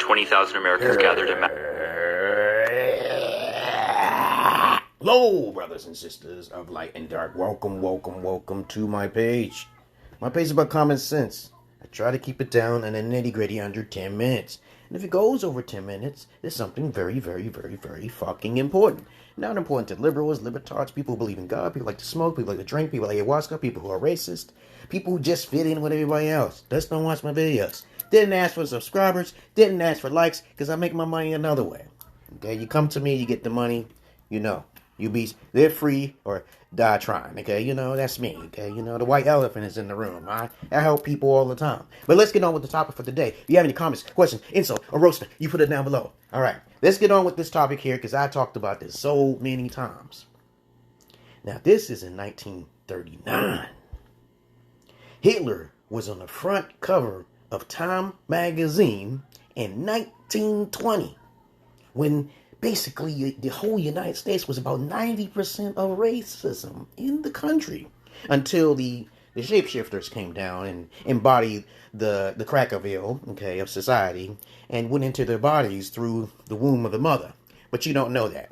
20,000 Americans gathered at... Hello, brothers and sisters of light and dark. Welcome to my page. My page is about common sense. I try to keep it down and then nitty-gritty under 10 minutes. And if it goes over 10 minutes, there's something very fucking important. Not important to liberals, libertards, people who believe in God, people like to smoke, people like to drink, people like ayahuasca, people who are racist, people who just fit in with everybody else. Just don't watch my videos. Didn't ask for subscribers, didn't ask for likes, because I make my money another way. Okay, you come to me, you get the money, you know. You be live free or die trying, okay? You know, that's me, okay? You know, the white elephant is in the room, all right? I help people all the time. But let's get on with the topic for today. If you have any comments, questions, insult, or roaster, you put it down below. All right, let's get on with this topic here because I talked about this so many times. Now, this is in 1939. Hitler was on the front cover of Time magazine in 1920 when basically the whole United States was about 90% of racism in the country until the shapeshifters came down and embodied the Crackerville, okay, of society and went into their bodies through the womb of the mother. But you don't know that.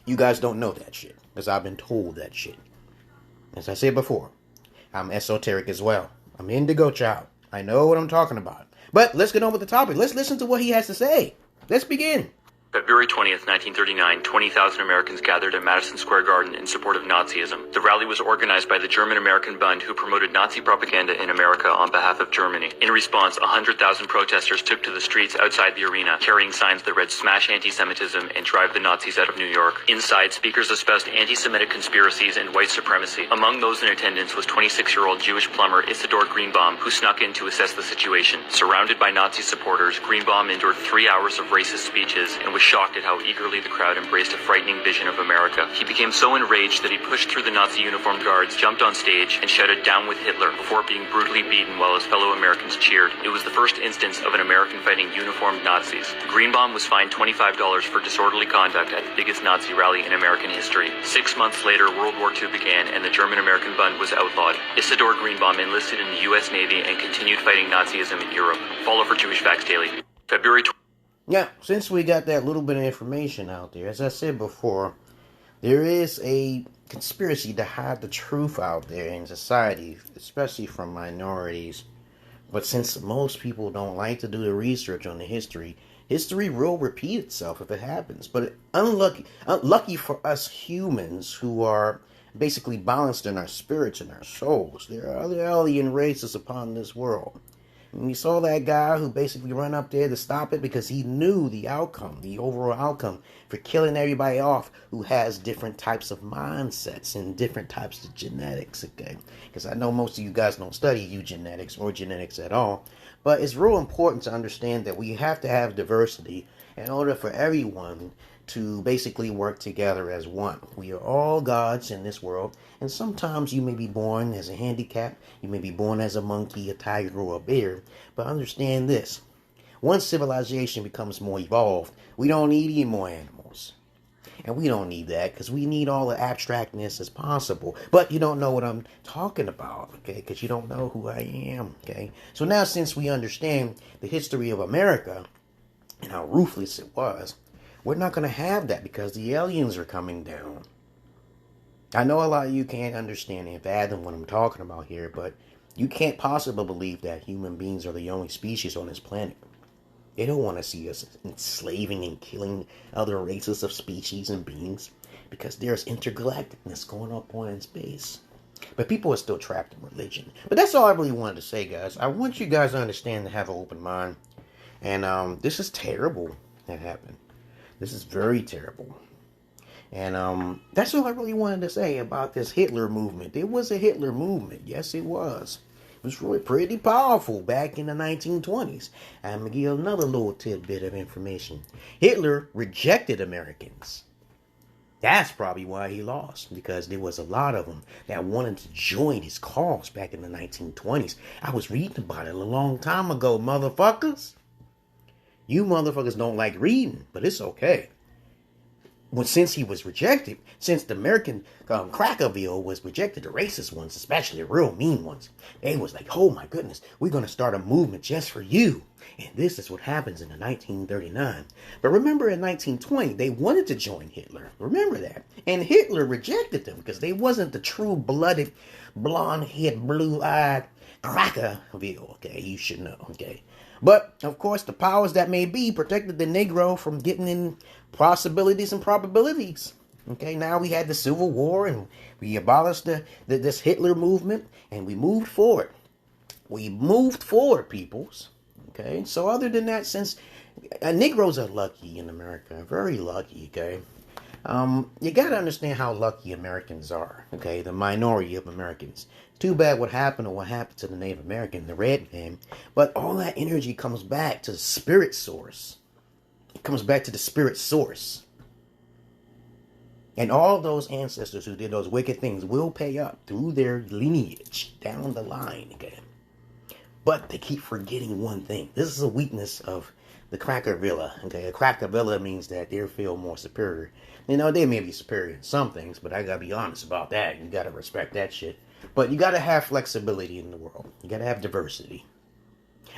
You guys don't know that shit because I've been told that shit. As I said before, I'm esoteric as well. I'm indigo child. I know what I'm talking about. But let's get on with the topic. Let's listen to what he has to say. Let's begin. February 20th, 1939, 20,000 Americans gathered at Madison Square Garden in support of Nazism. The rally was organized by the German-American Bund, who promoted Nazi propaganda in America on behalf of Germany. In response, 100,000 protesters took to the streets outside the arena, carrying signs that read "Smash Anti-Semitism" and "Drive the Nazis out of New York." Inside, speakers espoused anti-Semitic conspiracies and white supremacy. Among those in attendance was 26-year-old Jewish plumber Isidor Greenbaum, who snuck in to assess the situation. Surrounded by Nazi supporters, Greenbaum endured 3 hours of racist speeches and was shocked at how eagerly the crowd embraced a frightening vision of America. He became so enraged that he pushed through the Nazi uniformed guards, jumped on stage, and shouted "Down with Hitler" before being brutally beaten while his fellow Americans cheered. It was the first instance of an American fighting uniformed Nazis. Greenbaum was fined $25 for disorderly conduct at the biggest Nazi rally in American history. 6 months later, World War II began and the German-American Bund was outlawed. Isidor Greenbaum enlisted in the U.S. Navy and continued fighting Nazism in Europe. Follow for Jewish Facts Daily. February 20th. Yeah, since we got that little bit of information out there, as I said before, there is a conspiracy to hide the truth out there in society, especially from minorities. But since most people don't like to do the research on the history will repeat itself if it happens. But unlucky for us humans who are basically balanced in our spirits and our souls, there are other alien races upon this world. And we saw that guy who basically ran up there to stop it because he knew the outcome, the overall outcome for killing everybody off who has different types of mindsets and different types of genetics, okay? Because I know most of you guys don't study eugenetics or genetics at all, but it's real important to understand that we have to have diversity in order for everyone to basically work together as one. We are all gods in this world, and sometimes you may be born as a handicap, you may be born as a monkey, a tiger, or a bear, but understand this. Once civilization becomes more evolved, we don't need any more animals. And we don't need that, because we need all the abstractness as possible. But you don't know what I'm talking about, okay, because you don't know who I am, okay? So now since we understand the history of America, and how ruthless it was, we're not going to have that because the aliens are coming down. I know a lot of you can't understand and fathom what I'm talking about here, but you can't possibly believe that human beings are the only species on this planet. They don't want to see us enslaving and killing other races of species and beings because there's intergalacticness going up on in space. But people are still trapped in religion. But that's all I really wanted to say, guys. I want you guys to understand and have an open mind. And this is terrible that happened. This is very terrible. And that's all I really wanted to say about this Hitler movement. It was a Hitler movement. Yes, it was. It was really pretty powerful back in the 1920s. I'm going to give you another little tidbit of information. Hitler rejected Americans. That's probably why he lost, because there was a lot of them that wanted to join his cause back in the 1920s. I was reading about it a long time ago, motherfuckers. You motherfuckers don't like reading, but it's okay. since he was rejected, since the American Crackerville was rejected, the racist ones, especially the real mean ones, they was like, oh my goodness, we're going to start a movement just for you. And this is what happens in the 1939. But remember in 1920, they wanted to join Hitler. Remember that. And Hitler rejected them because they wasn't the true-blooded, blonde-haired, blue-eyed Crackerville. Okay, you should know. Okay. But, of course, the powers that may be protected the Negro from getting in possibilities and probabilities. Okay, now we had the Civil War, and we abolished this Hitler movement, and we moved forward. We moved forward, peoples. Okay, so other than that, since Negroes are lucky in America, very lucky, okay? You got to understand how lucky Americans are, okay? The minority of Americans. Too bad what happened to the Native American, the red man. But all that energy comes back to the spirit source. It comes back to the spirit source. And all those ancestors who did those wicked things will pay up through their lineage down the line, okay? But they keep forgetting one thing. This is a weakness of the Crackervilla, okay? A Crackervilla means that they feel more superior. You know, they may be superior in some things, but I gotta be honest about that. You gotta respect that shit. But you gotta have flexibility in the world. You gotta have diversity.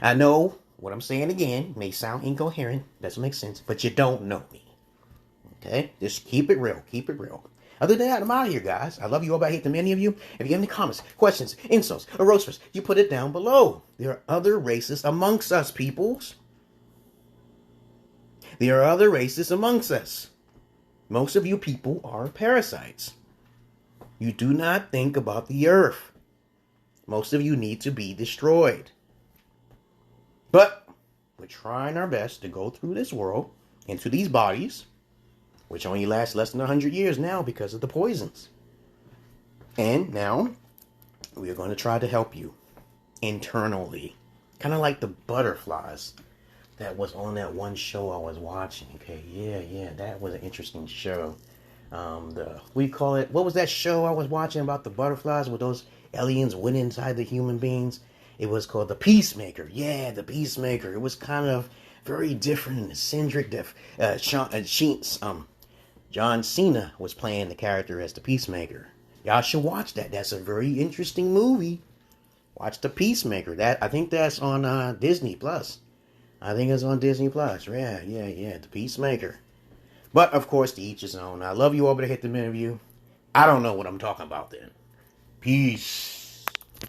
I know what I'm saying again may sound incoherent, doesn't make sense, but you don't know me. Okay? Just keep it real. Keep it real. Other than that, I'm out of here, guys. I love you all. I hate the many of you. If you have any comments, questions, insults, or roasters, you put it down below. There are other racists amongst us, peoples. There are other racists amongst us. Most of you people are parasites. You do not think about the earth. Most of you need to be destroyed. But we're trying our best to go through this world, into these bodies, which only last less than 100 years now because of the poisons. And now, we are going to try to help you internally. Kind of like the butterflies that was on that one show I was watching. Okay, yeah, that was an interesting show. We call it, what was that show I was watching about the butterflies with those aliens went inside the human beings? It was called The Peacemaker. Yeah, The Peacemaker. It was kind of very different and eccentric. John Cena was playing the character as the Peacemaker. Y'all should watch that. That's a very interesting movie. Watch The Peacemaker. I think that's on Disney Plus. I think it's on Disney Plus. Yeah, The Peacemaker. But, of course, to each his own. I love you all, but I hate the many of you. I don't know what I'm talking about then. Peace.